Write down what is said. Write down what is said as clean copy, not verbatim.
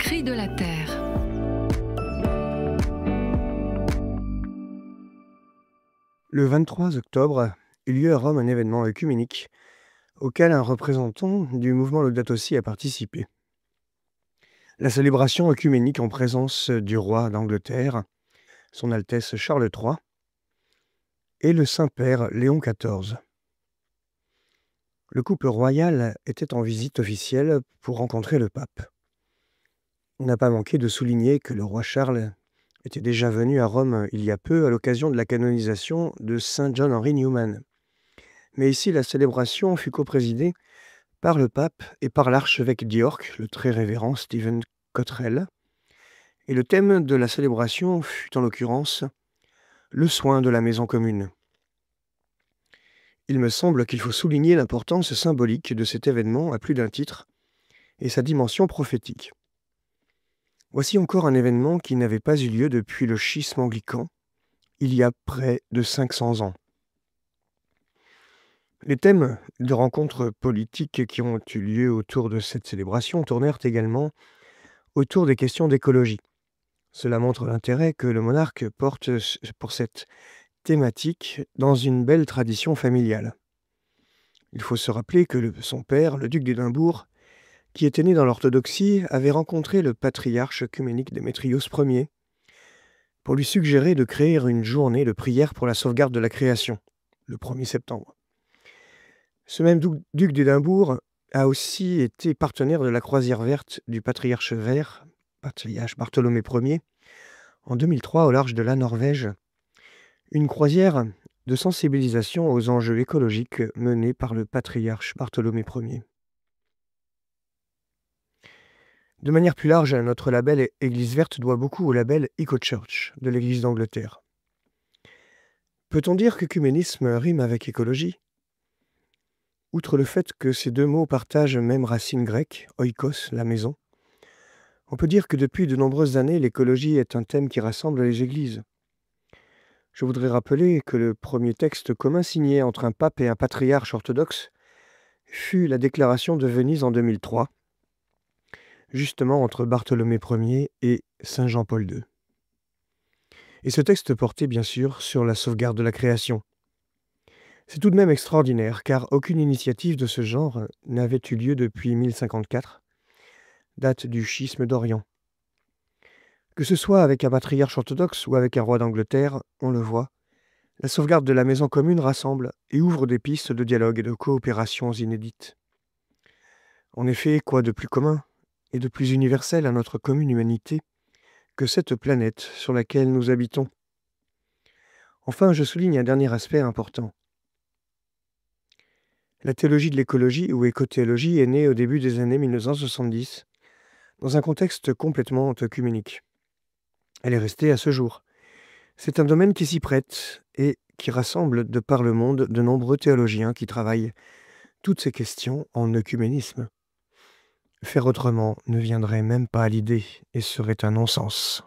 Cris de la terre. Le 23 octobre eut lieu à Rome un événement œcuménique auquel un représentant du mouvement Laudato Si a participé. La célébration œcuménique en présence du roi d'Angleterre, son Altesse Charles III, et le Saint-Père Léon XIV. Le couple royal était en visite officielle pour rencontrer le pape. On n'a pas manqué de souligner que le roi Charles était déjà venu à Rome il y a peu à l'occasion de la canonisation de Saint John Henry Newman. Mais ici, la célébration fut coprésidée par le pape et par l'archevêque d'York, le très révérend Stephen Cottrell. Et le thème de la célébration fut en l'occurrence le soin de la maison commune. Il me semble qu'il faut souligner l'importance symbolique de cet événement à plus d'un titre et sa dimension prophétique. Voici encore un événement qui n'avait pas eu lieu depuis le schisme anglican, il y a près de 500 ans. Les thèmes de rencontres politiques qui ont eu lieu autour de cette célébration tournèrent également autour des questions d'écologie. Cela montre l'intérêt que le monarque porte pour cette thématique dans une belle tradition familiale. Il faut se rappeler que son père, le duc d'Édimbourg, qui était né dans l'orthodoxie, avait rencontré le patriarche œcuménique Démétrios Ier pour lui suggérer de créer une journée de prière pour la sauvegarde de la création, le 1er septembre. Ce même duc d'Édimbourg a aussi été partenaire de la croisière verte du patriarche vert, patriarche Bartholomé Ier, en 2003 au large de la Norvège, une croisière de sensibilisation aux enjeux écologiques menée par le patriarche Bartholomé Ier. De manière plus large, notre label Église verte doit beaucoup au label Eco-Church de l'Église d'Angleterre. Peut-on dire qu'œcuménisme rime avec écologie ? Outre le fait que ces deux mots partagent même racine grecque, oikos, la maison, on peut dire que depuis de nombreuses années, l'écologie est un thème qui rassemble les églises. Je voudrais rappeler que le premier texte commun signé entre un pape et un patriarche orthodoxe fut la déclaration de Venise en 2003, justement entre Bartholomé Ier et Saint Jean-Paul II. Et ce texte portait bien sûr sur la sauvegarde de la création. C'est tout de même extraordinaire, car aucune initiative de ce genre n'avait eu lieu depuis 1054, date du schisme d'Orient. Que ce soit avec un patriarche orthodoxe ou avec un roi d'Angleterre, on le voit, la sauvegarde de la maison commune rassemble et ouvre des pistes de dialogue et de coopérations inédites. En effet, quoi de plus commun et de plus universel à notre commune humanité que cette planète sur laquelle nous habitons ? Enfin, je souligne un dernier aspect important. La théologie de l'écologie ou écothéologie est née au début des années 1970 dans un contexte complètement œcuménique. Elle est restée à ce jour. C'est un domaine qui s'y prête et qui rassemble de par le monde de nombreux théologiens qui travaillent toutes ces questions en œcuménisme. Faire autrement ne viendrait même pas à l'idée et serait un non-sens.